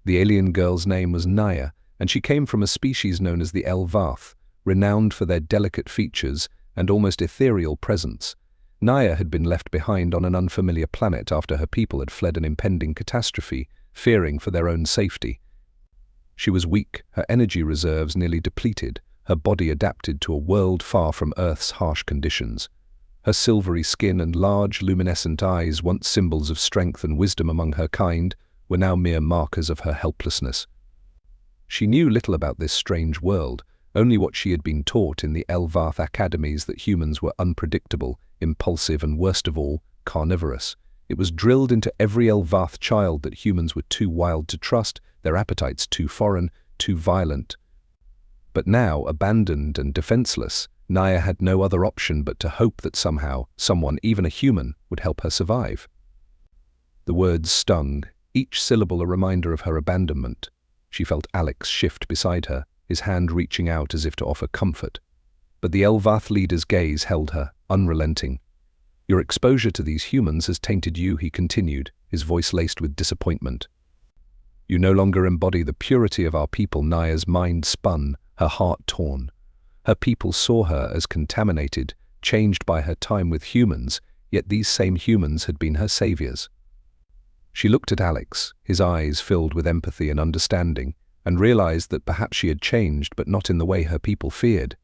The alien girl's name was Naya, and she came from a species known as the Elvath, renowned for their delicate features and almost ethereal presence. Naya had been left behind on an unfamiliar planet after her people had fled an impending catastrophe, fearing for their own safety. She was weak, her energy reserves nearly depleted, her body adapted to a world far from Earth's harsh conditions. Her silvery skin and large, luminescent eyes, once symbols of strength and wisdom among her kind, were now mere markers of her helplessness. She knew little about this strange world, only what she had been taught in the Elvath academies, that humans were unpredictable, impulsive, and worst of all, carnivorous. It was drilled into every Elvath child that humans were too wild to trust, their appetites too foreign, too violent. But now, abandoned and defenseless, Naya had no other option but to hope that somehow, someone, even a human, would help her survive. The words stung, each syllable a reminder of her abandonment. She felt Alex shift beside her, his hand reaching out as if to offer comfort. But the Elvath leader's gaze held her, unrelenting. "Your exposure to these humans has tainted you," he continued, his voice laced with disappointment. "You no longer embody the purity of our people." Naya's mind spun, her heart torn. Her people saw her as contaminated, changed by her time with humans, yet these same humans had been her saviors. She looked at Alex, his eyes filled with empathy and understanding, and realized that perhaps she had changed, but not in the way her people feared.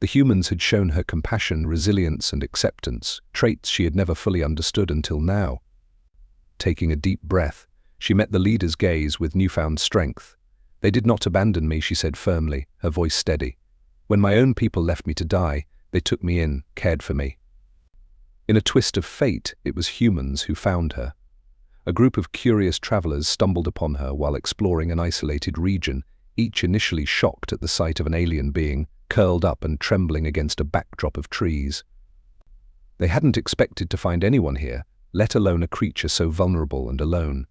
The humans had shown her compassion, resilience, and acceptance, traits she had never fully understood until now. Taking a deep breath, she met the leader's gaze with newfound strength. "They did not abandon me," she said firmly, her voice steady. "When my own people left me to die, they took me in, cared for me." In a twist of fate, it was humans who found her. A group of curious travelers stumbled upon her while exploring an isolated region, each initially shocked at the sight of an alien being, curled up and trembling against a backdrop of trees. They hadn't expected to find anyone here, let alone a creature so vulnerable and alone.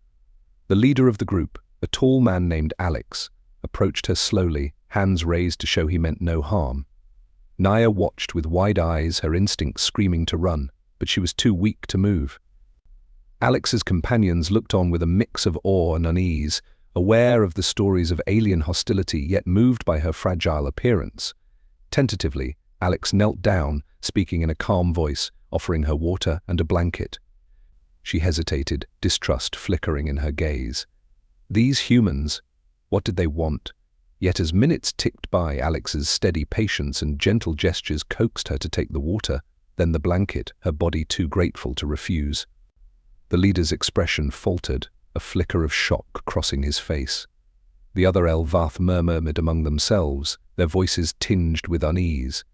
The leader of the group, a tall man named Alex, approached her slowly, hands raised to show he meant no harm. Naya watched with wide eyes, her instincts screaming to run, but she was too weak to move. Alex's companions looked on with a mix of awe and unease, aware of the stories of alien hostility yet moved by her fragile appearance. Tentatively, Alex knelt down, speaking in a calm voice, offering her water and a blanket. She hesitated, distrust flickering in her gaze. These humans, what did they want? Yet as minutes ticked by, Alex's steady patience and gentle gestures coaxed her to take the water, then the blanket, her body too grateful to refuse. The leader's expression faltered, a flicker of shock crossing his face. The other Elvath murmured among themselves, their voices tinged with unease.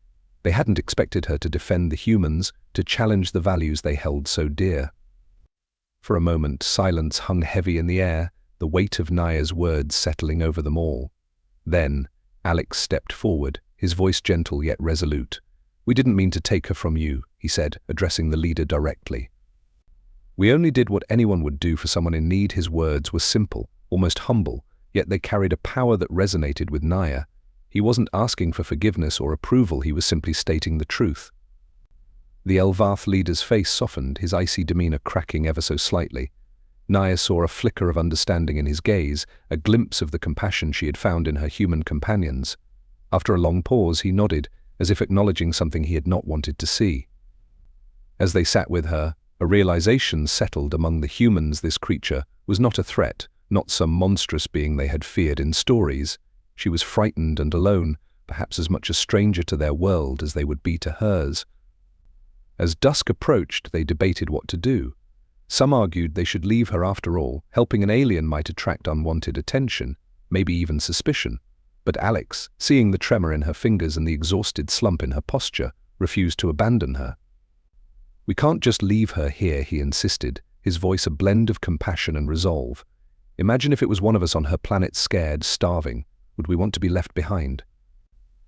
They hadn't expected her to defend the humans, to challenge the values they held so dear. For a moment, silence hung heavy in the air, the weight of Naya's words settling over them all. Then, Alex stepped forward, his voice gentle yet resolute. "We didn't mean to take her from you," he said, addressing the leader directly. "We only did what anyone would do for someone in need." His words were simple, almost humble, yet they carried a power that resonated with Naya. He wasn't asking for forgiveness or approval, he was simply stating the truth. The Elvath leader's face softened, his icy demeanor cracking ever so slightly. Naya saw a flicker of understanding in his gaze, a glimpse of the compassion she had found in her human companions. After a long pause, he nodded, as if acknowledging something he had not wanted to see. As they sat with her, a realization settled among the humans. This creature was not a threat, not some monstrous being they had feared in stories. She was frightened and alone, perhaps as much a stranger to their world as they would be to hers. As dusk approached, they debated what to do. Some argued they should leave her after all. Helping an alien might attract unwanted attention, maybe even suspicion. But Alex, seeing the tremor in her fingers and the exhausted slump in her posture, refused to abandon her. "We can't just leave her here," he insisted, his voice a blend of compassion and resolve. "Imagine if it was one of us on her planet, scared, starving. Would we want to be left behind?"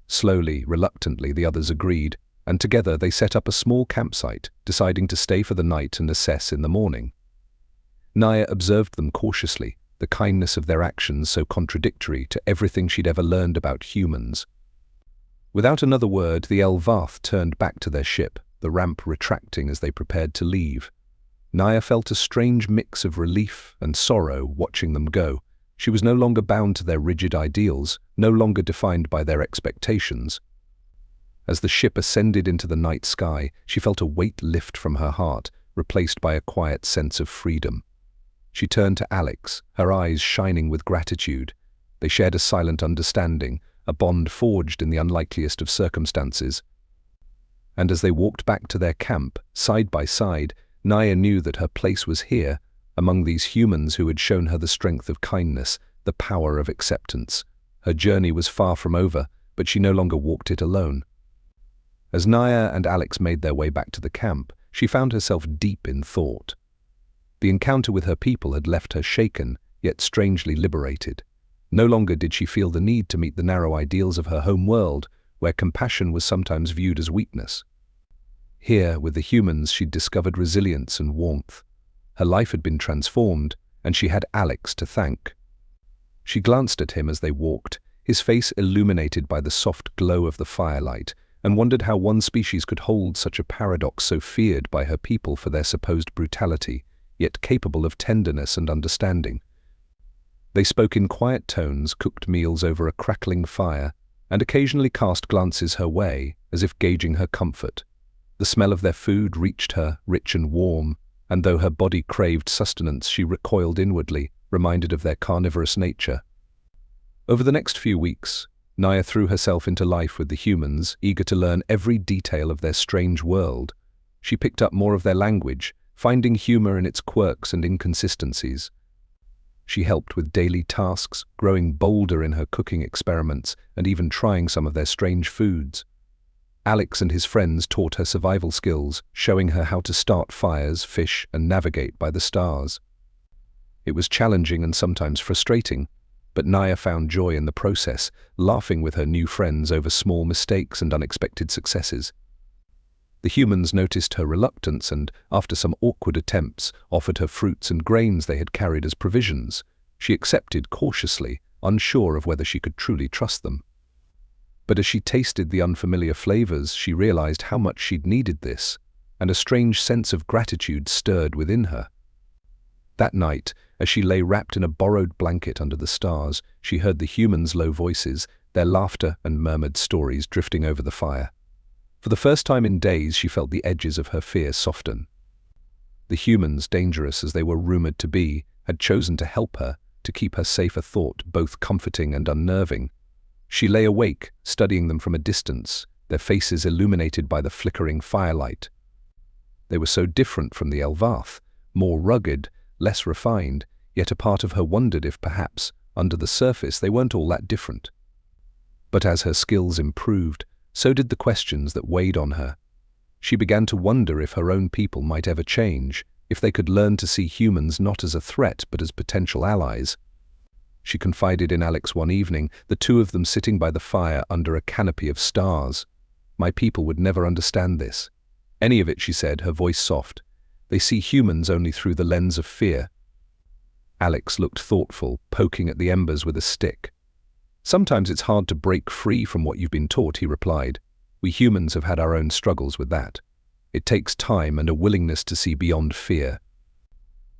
Slowly, reluctantly, the others agreed, and together they set up a small campsite, deciding to stay for the night and assess in the morning. Naya observed them cautiously, the kindness of their actions so contradictory to everything she'd ever learned about humans. Without another word, the Elvath turned back to their ship, the ramp retracting as they prepared to leave. Naya felt a strange mix of relief and sorrow watching them go. She was no longer bound to their rigid ideals, no longer defined by their expectations. As the ship ascended into the night sky, she felt a weight lift from her heart, replaced by a quiet sense of freedom. She turned to Alex, her eyes shining with gratitude. They shared a silent understanding, a bond forged in the unlikeliest of circumstances. And as they walked back to their camp, side by side, Naya knew that her place was here, among these humans who had shown her the strength of kindness, the power of acceptance. Her journey was far from over, but she no longer walked it alone. As Naya and Alex made their way back to the camp, she found herself deep in thought. The encounter with her people had left her shaken, yet strangely liberated. No longer did she feel the need to meet the narrow ideals of her home world, where compassion was sometimes viewed as weakness. Here, with the humans, she'd discovered resilience and warmth. Her life had been transformed, and she had Alex to thank. She glanced at him as they walked, his face illuminated by the soft glow of the firelight, and wondered how one species could hold such a paradox so feared by her people for their supposed brutality, yet capable of tenderness and understanding. They spoke in quiet tones, cooked meals over a crackling fire, and occasionally cast glances her way, as if gauging her comfort. The smell of their food reached her, rich and warm, and though her body craved sustenance, she recoiled inwardly, reminded of their carnivorous nature. Over the next few weeks, Naya threw herself into life with the humans, eager to learn every detail of their strange world. She picked up more of their language, finding humor in its quirks and inconsistencies. She helped with daily tasks, growing bolder in her cooking experiments, and even trying some of their strange foods. Alex and his friends taught her survival skills, showing her how to start fires, fish, and navigate by the stars. It was challenging and sometimes frustrating, but Naya found joy in the process, laughing with her new friends over small mistakes and unexpected successes. The humans noticed her reluctance and, after some awkward attempts, offered her fruits and grains they had carried as provisions. She accepted cautiously, unsure of whether she could truly trust them. But as she tasted the unfamiliar flavors, she realized how much she'd needed this, and a strange sense of gratitude stirred within her. That night, as she lay wrapped in a borrowed blanket under the stars, she heard the humans' low voices, their laughter and murmured stories drifting over the fire. For the first time in days, she felt the edges of her fear soften. The humans, dangerous as they were rumored to be, had chosen to help her, to keep her safe, a thought both comforting and unnerving. She lay awake, studying them from a distance, their faces illuminated by the flickering firelight. They were so different from the Elvath, more rugged, less refined, yet a part of her wondered if perhaps, under the surface, they weren't all that different. But as her skills improved, so did the questions that weighed on her. She began to wonder if her own people might ever change, if they could learn to see humans not as a threat but as potential allies. She confided in Alex one evening, the two of them sitting by the fire under a canopy of stars. "My people would never understand this. Any of it," she said, her voice soft. "They see humans only through the lens of fear." Alex looked thoughtful, poking at the embers with a stick. "Sometimes it's hard to break free from what you've been taught," he replied. "We humans have had our own struggles with that. It takes time and a willingness to see beyond fear."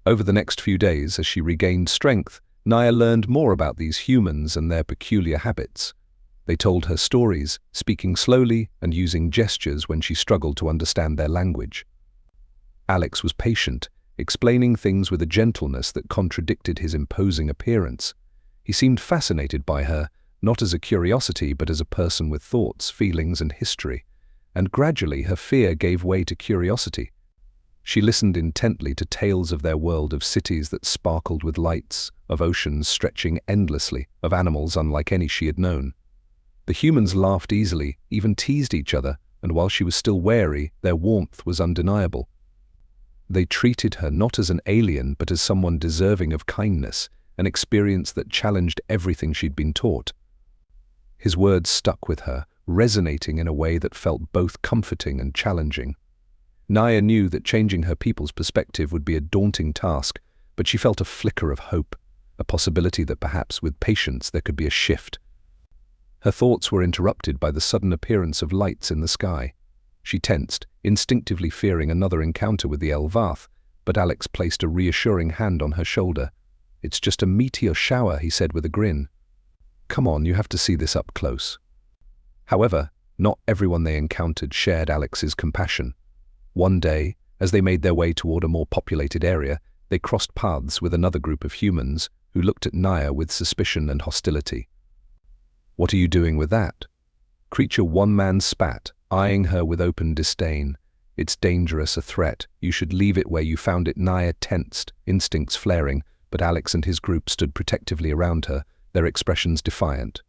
Over the next few days, as she regained strength, Naya learned more about these humans and their peculiar habits. They told her stories, speaking slowly and using gestures when she struggled to understand their language. Alex was patient, explaining things with a gentleness that contradicted his imposing appearance. He seemed fascinated by her, not as a curiosity but as a person with thoughts, feelings, and history. And gradually her fear gave way to curiosity. She listened intently to tales of their world, of cities that sparkled with lights, of oceans stretching endlessly, of animals unlike any she had known. The humans laughed easily, even teased each other, and while she was still wary, their warmth was undeniable. They treated her not as an alien but as someone deserving of kindness, an experience that challenged everything she'd been taught. His words stuck with her, resonating in a way that felt both comforting and challenging. Naya knew that changing her people's perspective would be a daunting task, but she felt a flicker of hope, a possibility that perhaps with patience there could be a shift. Her thoughts were interrupted by the sudden appearance of lights in the sky. She tensed, instinctively fearing another encounter with the Elvath, but Alex placed a reassuring hand on her shoulder. "It's just a meteor shower," he said with a grin. "Come on, you have to see this up close." However, not everyone they encountered shared Alex's compassion. One day, as they made their way toward a more populated area, they crossed paths with another group of humans who looked at Naya with suspicion and hostility. "What are you doing with that?" Creature one man spat, eyeing her with open disdain. "It's dangerous, a threat. You should leave it where you found it." Naya tensed, instincts flaring, but Alex and his group stood protectively around her, their expressions defiant.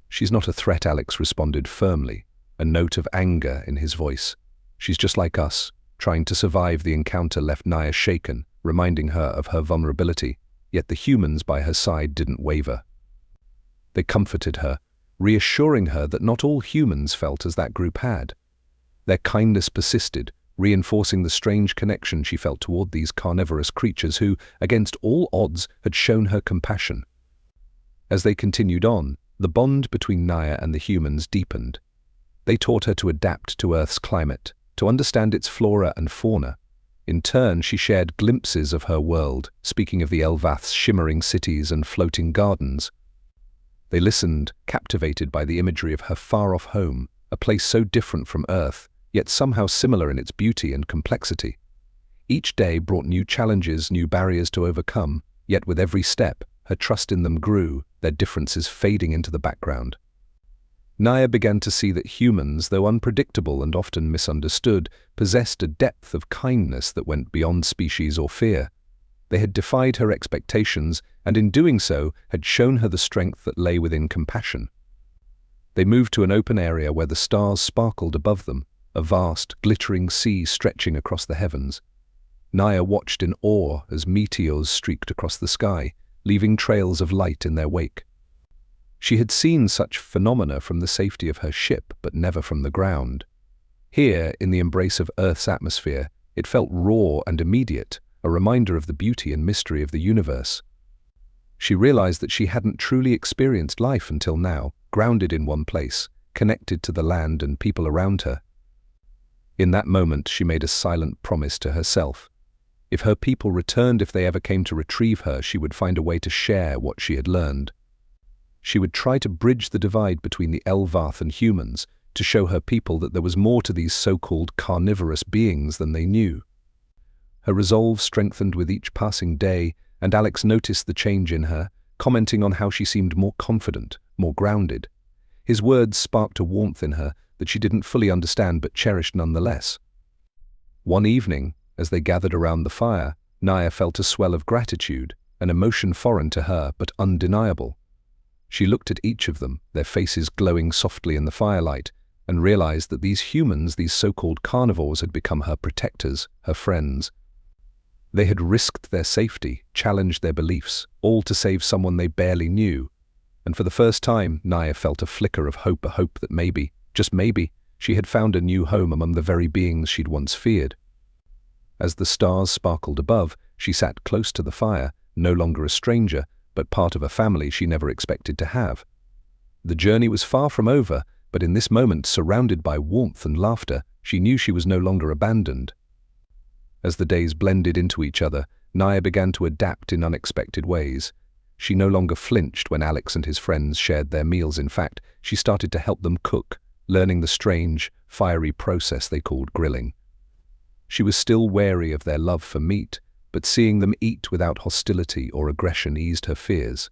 "She's not a threat," Alex responded firmly, a note of anger in his voice. "She's just like us." Trying to survive the encounter left Naya shaken, reminding her of her vulnerability, yet the humans by her side didn't waver. They comforted her, reassuring her that not all humans felt as that group had. Their kindness persisted, reinforcing the strange connection she felt toward these carnivorous creatures who, against all odds, had shown her compassion. As they continued on, the bond between Naya and the humans deepened. They taught her to adapt to Earth's climate, to understand its flora and fauna. In turn, she shared glimpses of her world, speaking of the Elvath's shimmering cities and floating gardens. They listened, captivated by the imagery of her far-off home, a place so different from Earth, yet somehow similar in its beauty and complexity. Each day brought new challenges, new barriers to overcome, yet with every step, her trust in them grew, their differences fading into the background. Naya began to see that humans, though unpredictable and often misunderstood, possessed a depth of kindness that went beyond species or fear. They had defied her expectations, and in doing so, had shown her the strength that lay within compassion. They moved to an open area where the stars sparkled above them, a vast, glittering sea stretching across the heavens. Naya watched in awe as meteors streaked across the sky, leaving trails of light in their wake. She had seen such phenomena from the safety of her ship, but never from the ground. Here, in the embrace of Earth's atmosphere, it felt raw and immediate, a reminder of the beauty and mystery of the universe. She realized that she hadn't truly experienced life until now, grounded in one place, connected to the land and people around her. In that moment, she made a silent promise to herself. If her people returned, if they ever came to retrieve her, she would find a way to share what she had learned. She would try to bridge the divide between the Elvath and humans, to show her people that there was more to these so-called carnivorous beings than they knew. Her resolve strengthened with each passing day, and Alex noticed the change in her, commenting on how she seemed more confident, more grounded. His words sparked a warmth in her that she didn't fully understand but cherished nonetheless. One evening, as they gathered around the fire, Naya felt a swell of gratitude, an emotion foreign to her but undeniable. She looked at each of them, their faces glowing softly in the firelight, and realized that these humans, these so-called carnivores, had become her protectors, her friends. They had risked their safety, challenged their beliefs, all to save someone they barely knew. And for the first time, Naya felt a flicker of hope, a hope that maybe, just maybe, she had found a new home among the very beings she'd once feared. As the stars sparkled above, she sat close to the fire, no longer a stranger, but part of a family she never expected to have. The journey was far from over, but in this moment, surrounded by warmth and laughter, she knew she was no longer abandoned. As the days blended into each other, Naya began to adapt in unexpected ways. She no longer flinched when Alex and his friends shared their meals. In fact, she started to help them cook, learning the strange, fiery process they called grilling. She was still wary of their love for meat, but seeing them eat without hostility or aggression eased her fears.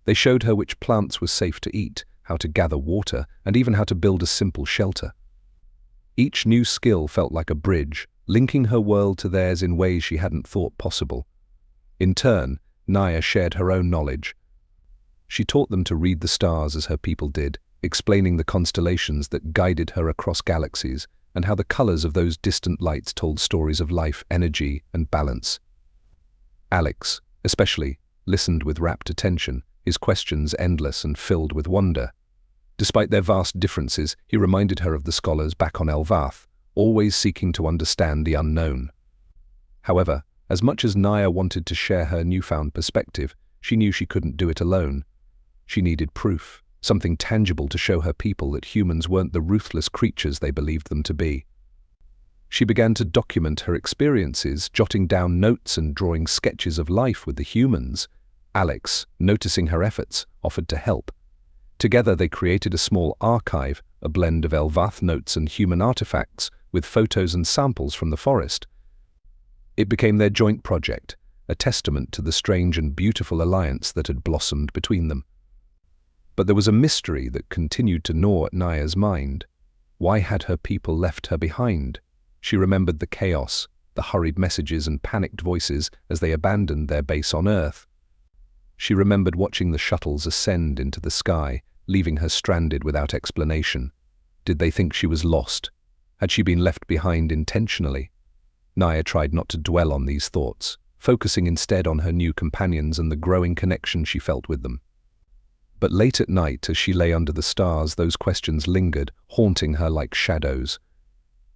They showed her which plants were safe to eat, how to gather water, and even how to build a simple shelter. Each new skill felt like a bridge, linking her world to theirs in ways she hadn't thought possible. In turn, Naya shared her own knowledge. She taught them to read the stars as her people did, explaining the constellations that guided her across galaxies, and how the colors of those distant lights told stories of life, energy, and balance. Alex, especially, listened with rapt attention, his questions endless and filled with wonder. Despite their vast differences, he reminded her of the scholars back on Elvath, always seeking to understand the unknown. However, as much as Naya wanted to share her newfound perspective, she knew she couldn't do it alone. She needed proof, something tangible to show her people that humans weren't the ruthless creatures they believed them to be. She began to document her experiences, jotting down notes and drawing sketches of life with the humans, Alex, noticing her efforts, offered to help. Together they created a small archive, a blend of Elvath notes and human artifacts, with photos and samples from the forest. It became their joint project, a testament to the strange and beautiful alliance that had blossomed between them. But there was a mystery that continued to gnaw at Naya's mind. Why had her people left her behind? She remembered the chaos, the hurried messages and panicked voices as they abandoned their base on Earth. She remembered watching the shuttles ascend into the sky, leaving her stranded without explanation. Did they think she was lost? Had she been left behind intentionally? Naya tried not to dwell on these thoughts, focusing instead on her new companions and the growing connection she felt with them. But late at night, as she lay under the stars, those questions lingered, haunting her like shadows.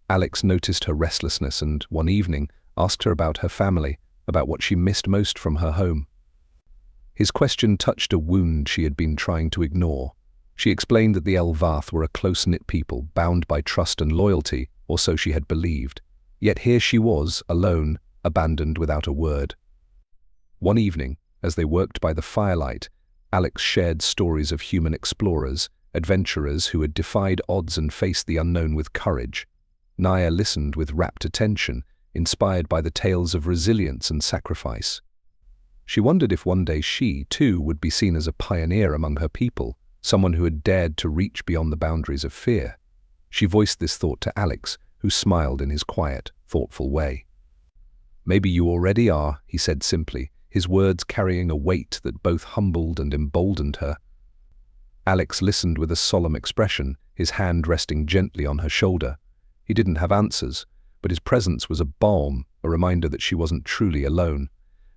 Alex noticed her restlessness and, one evening, asked her about her family, about what she missed most from her home. His question touched a wound she had been trying to ignore. She explained that the Elvath were a close-knit people, bound by trust and loyalty, or so she had believed. Yet here she was, alone, abandoned without a word. One evening, as they worked by the firelight, Alex shared stories of human explorers, adventurers who had defied odds and faced the unknown with courage. Naya listened with rapt attention, inspired by the tales of resilience and sacrifice. She wondered if one day she, too, would be seen as a pioneer among her people, someone who had dared to reach beyond the boundaries of fear. She voiced this thought to Alex, who smiled in his quiet, thoughtful way. "Maybe you already are," he said simply, his words carrying a weight that both humbled and emboldened her. Alex listened with a solemn expression, his hand resting gently on her shoulder. He didn't have answers, but his presence was a balm, a reminder that she wasn't truly alone.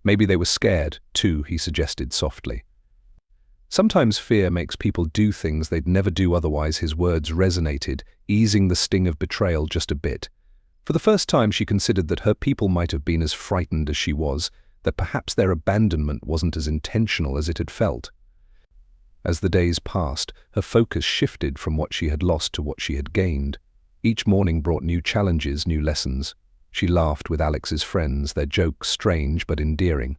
Maybe they were scared, too, he suggested softly. Sometimes fear makes people do things they'd never do otherwise. His words resonated, easing the sting of betrayal just a bit. For the first time she considered that her people might have been as frightened as she was, that perhaps their abandonment wasn't as intentional as it had felt. As the days passed, her focus shifted from what she had lost to what she had gained. Each morning brought new challenges, new lessons. She laughed with Alex's friends, their jokes strange but endearing.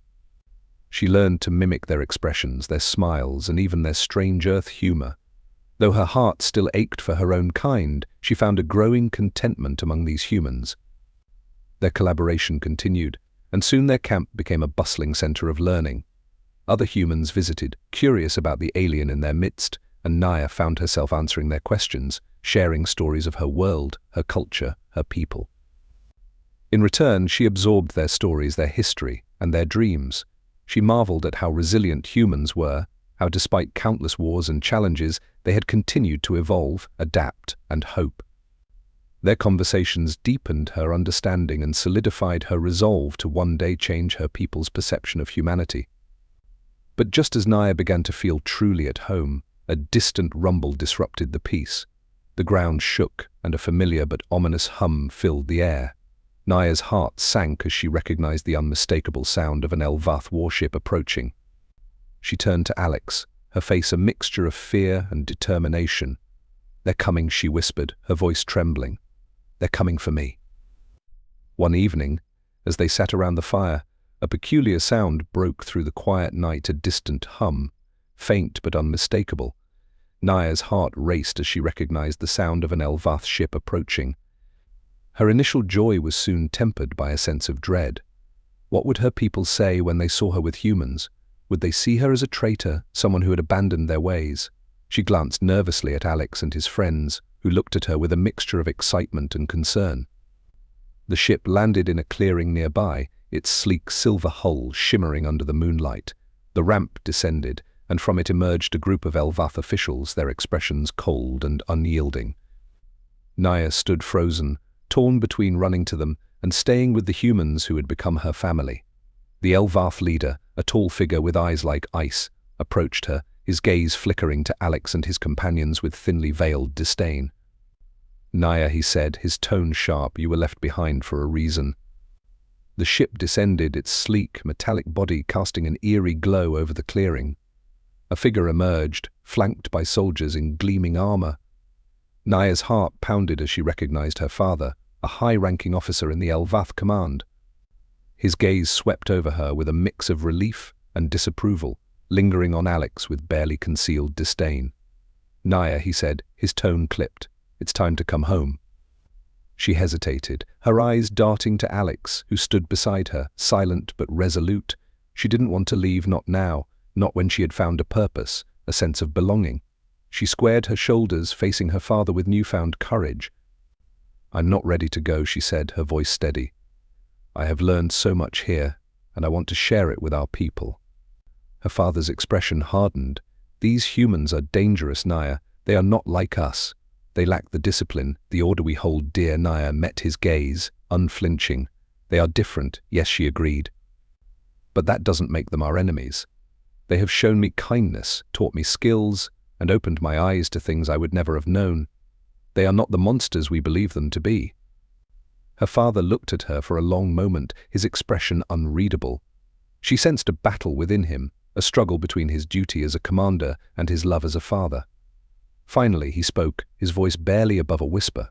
She learned to mimic their expressions, their smiles, and even their strange earth humor. Though her heart still ached for her own kind, she found a growing contentment among these humans. Their collaboration continued, and soon their camp became a bustling center of learning. Other humans visited, curious about the alien in their midst, and Naya found herself answering their questions, sharing stories of her world, her culture, her people. In return, she absorbed their stories, their history, and their dreams. She marveled at how resilient humans were, how despite countless wars and challenges, they had continued to evolve, adapt, and hope. Their conversations deepened her understanding and solidified her resolve to one day change her people's perception of humanity. But just as Naya began to feel truly at home, a distant rumble disrupted the peace. The ground shook, and a familiar but ominous hum filled the air. Naya's heart sank as she recognized the unmistakable sound of an Elvath warship approaching. She turned to Alex, her face a mixture of fear and determination. "They're coming," she whispered, her voice trembling. "They're coming for me." One evening, as they sat around the fire, a peculiar sound broke through the quiet night, a distant hum, faint but unmistakable. Naya's heart raced as she recognized the sound of an Elvath ship approaching. Her initial joy was soon tempered by a sense of dread. What would her people say when they saw her with humans? Would they see her as a traitor, someone who had abandoned their ways? She glanced nervously at Alex and his friends, who looked at her with a mixture of excitement and concern. The ship landed in a clearing nearby, its sleek silver hull shimmering under the moonlight. The ramp descended, and from it emerged a group of Elvath officials, their expressions cold and unyielding. Naya stood frozen, torn between running to them and staying with the humans who had become her family. The Elvath leader, a tall figure with eyes like ice, approached her, his gaze flickering to Alex and his companions with thinly veiled disdain. "Naya," he said, his tone sharp, "you were left behind for a reason." The ship descended, its sleek, metallic body casting an eerie glow over the clearing. A figure emerged, flanked by soldiers in gleaming armor. Naya's heart pounded as she recognized her father, a high-ranking officer in the Elvath command. His gaze swept over her with a mix of relief and disapproval, lingering on Alex with barely concealed disdain. "Naya," he said, his tone clipped. "It's time to come home." She hesitated, her eyes darting to Alex, who stood beside her, silent but resolute. She didn't want to leave, not now, not when she had found a purpose, a sense of belonging. She squared her shoulders, facing her father with newfound courage. "I'm not ready to go," she said, her voice steady. "I have learned so much here, and I want to share it with our people." Her father's expression hardened. "These humans are dangerous, Naya. They are not like us. They lack the discipline, the order we hold dear." Naya met his gaze, unflinching. "They are different," yes, she agreed. "But that doesn't make them our enemies. They have shown me kindness, taught me skills, and opened my eyes to things I would never have known. They are not the monsters we believe them to be." Her father looked at her for a long moment, his expression unreadable. She sensed a battle within him, a struggle between his duty as a commander and his love as a father. Finally, he spoke, his voice barely above a whisper.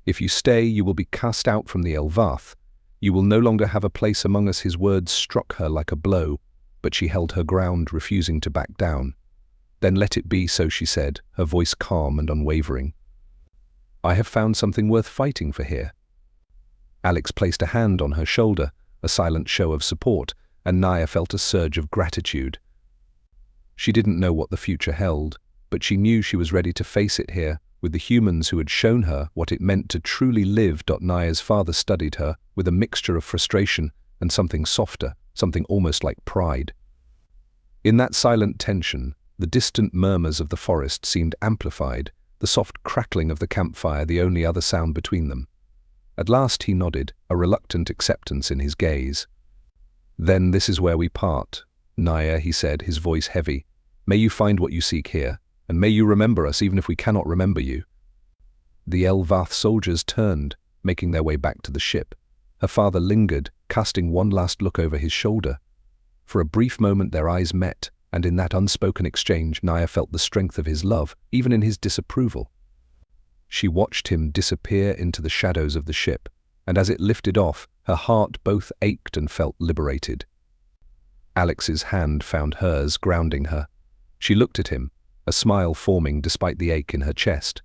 "If you stay, you will be cast out from the Elvath. You will no longer have a place among us." His words struck her like a blow, but she held her ground, refusing to back down. "Then let it be so," she said, her voice calm and unwavering. "I have found something worth fighting for here." Alex placed a hand on her shoulder, a silent show of support, and Naya felt a surge of gratitude. She didn't know what the future held, but she knew she was ready to face it here, with the humans who had shown her what it meant to truly live. Naya's father studied her with a mixture of frustration and something softer, something almost like pride. In that silent tension, the distant murmurs of the forest seemed amplified, the soft crackling of the campfire the only other sound between them. At last he nodded, a reluctant acceptance in his gaze. "Then this is where we part. Naya," he said, his voice heavy. "May you find what you seek here, and may you remember us even if we cannot remember you." The Elvath soldiers turned, making their way back to the ship. Her father lingered, casting one last look over his shoulder. For a brief moment their eyes met, and in that unspoken exchange Naya felt the strength of his love, even in his disapproval. She watched him disappear into the shadows of the ship, and as it lifted off, her heart both ached and felt liberated. Alex's hand found hers, grounding her. She looked at him, a smile forming despite the ache in her chest.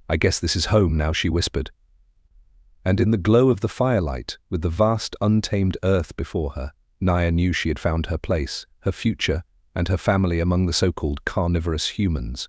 "I guess this is home now," she whispered. And in the glow of the firelight, with the vast untamed earth before her, Naya knew she had found her place, her future, and her family among the so-called carnivorous humans.